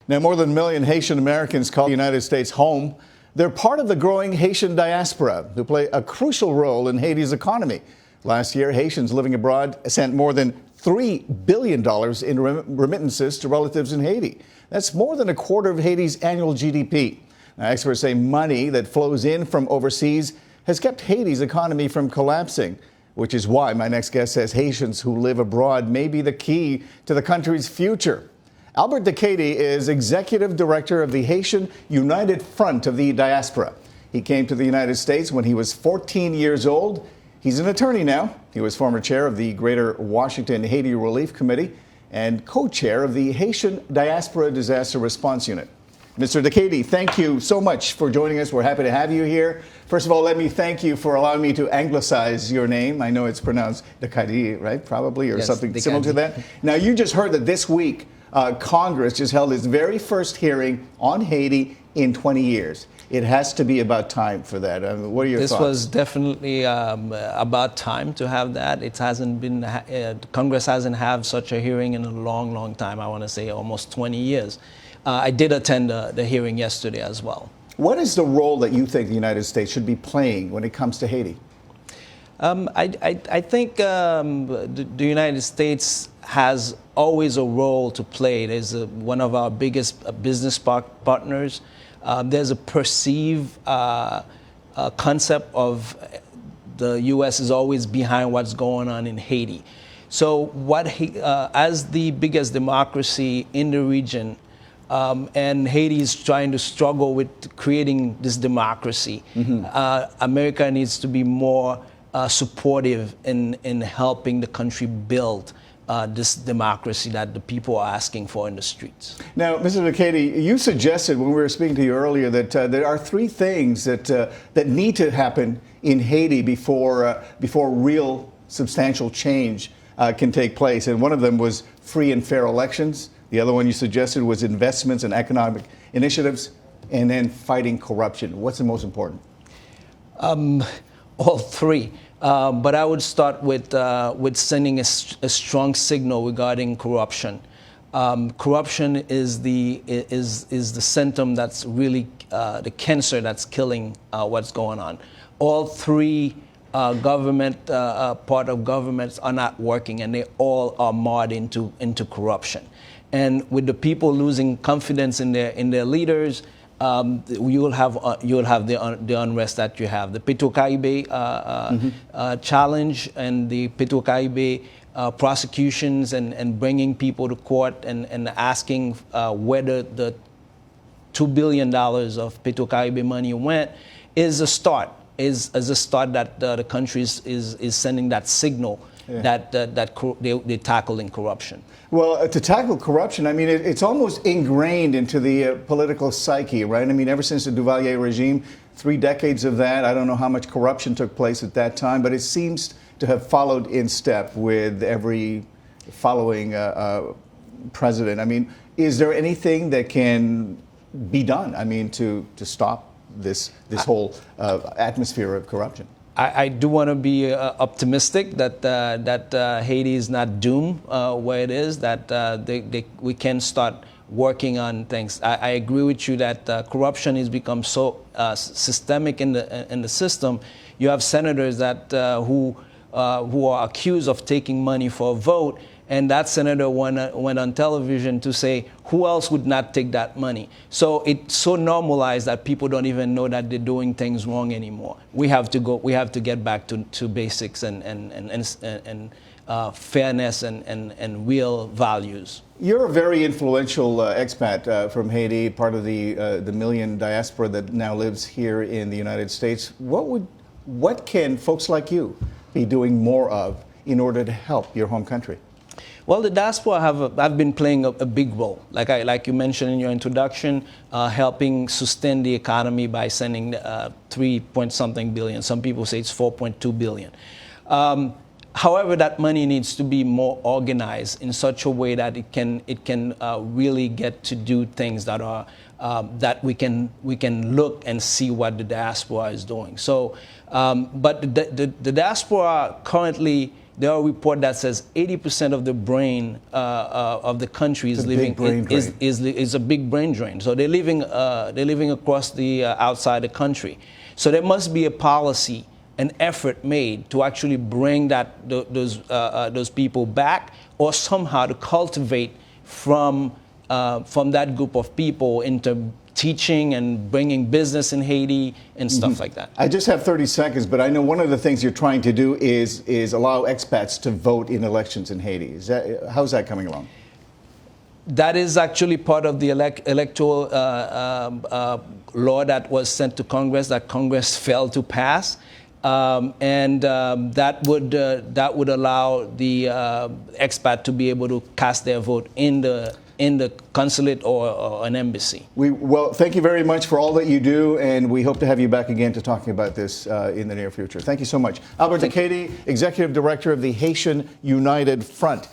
Now, more than a million Haitian Americans call the United States home. They're part of the growing Haitian diaspora, who play a crucial role in Haiti's economy. Last year, Haitians living abroad sent more than $3 billion in remittances to relatives in Haiti. That's more than a quarter of Haiti's annual GDP. Now, experts say money that flows in from overseas has kept Haiti's economy from collapsing, which is why my next guest says Haitians who live abroad may be the key to the country's future. Albert DeCady is executive director of the Haitian United Front of the Diaspora. He came to the United States when he was 14 years old. He's an attorney now. He was former chair of the Greater Washington Haiti Relief Committee and co-chair of the Haitian Diaspora Disaster Response Unit. Mr. DeCady, thank you so much for joining us. We're happy to have you here. First of all, let me thank you for allowing me to anglicize your name. I know it's pronounced Decati, right? Probably, or yes, something Decati. Similar to that. Now, you just heard that this week, Congress just held its very first hearing on Haiti in 20 years. It has to be about time for that. I mean, what are your thoughts? This was definitely about time to have that. It hasn't been, Congress hasn't had such a hearing in a long, long time. I want to say almost 20 years. I did attend the hearing yesterday as well. What is the role that you think the United States should be playing when it comes to Haiti? I think the United States has always a role to play. It is one of our biggest business partners. There's a perceived concept of the U.S. is always behind what's going on in Haiti. So as the biggest democracy in the region, and Haiti is trying to struggle with creating this democracy, America needs to be more supportive in helping the country build this democracy that the people are asking for in the streets. Now, Mr. DeCady, you suggested when we were speaking to you earlier that there are three things that need to happen in Haiti before real substantial change can take place. And one of them was free and fair elections. The other one you suggested was investments and economic initiatives, and then fighting corruption. What's the most important? All three. But I would start with sending a strong signal regarding corruption. Corruption is the symptom that's really the cancer that's killing what's going on. All three part of governments are not working, and they all are marred into corruption. And with the people losing confidence in their leaders, you'll have the unrest that you have. The Petro-Caribe challenge and the Petro-Caribe prosecutions and bringing people to court and asking whether the $2 billion of Petro-Caribe money went is a start. Is a start that the country is sending that signal that they're tackling corruption. Well, to tackle corruption, I mean, it's almost ingrained into the political psyche, right? I mean, ever since the Duvalier regime, 3 decades of that, I don't know how much corruption took place at that time, but it seems to have followed in step with every following president. I mean, is there anything that can be done, I mean, to stop this whole atmosphere of corruption? I do want to be optimistic that Haiti is not doomed where it is, that we can start working on things. I agree with you that corruption has become so systemic in the system. You have senators that who are accused of taking money for a vote, and that senator went on television to say who else would not take that money. So it's so normalized that people don't even know that they're doing things wrong anymore. We have to get back to basics and fairness and real values. You're a very influential expat from Haiti, part of the million diaspora that now lives here in the United States. What can folks like you be doing more of in order to help your home country? Well, the diaspora have been playing a big role, like you mentioned in your introduction, helping sustain the economy by sending 3-point-something billion. Some people say it's 4.2 billion. However, that money needs to be more organized in such a way that it can really get to do things that are that we can look and see what the diaspora is doing. So, but the diaspora currently there are reports that says 80% of the brain of the country is living is a big brain drain. So they're living across the outside the country. So there must be a policy, an effort made to actually bring those people back, or somehow to cultivate from that group of people into teaching and bringing business in Haiti and stuff like that. I just have 30 seconds, but I know one of the things you're trying to do is allow expats to vote in elections in Haiti. How's that coming along? That is actually part of the electoral law that was sent to Congress that Congress failed to pass. That would allow the expat to be able to cast their vote in the consulate or an embassy. Well, thank you very much for all that you do, and we hope to have you back again to talking about this in the near future. Thank you so much. Albert DeCady, Executive Director of the Haitian United Front.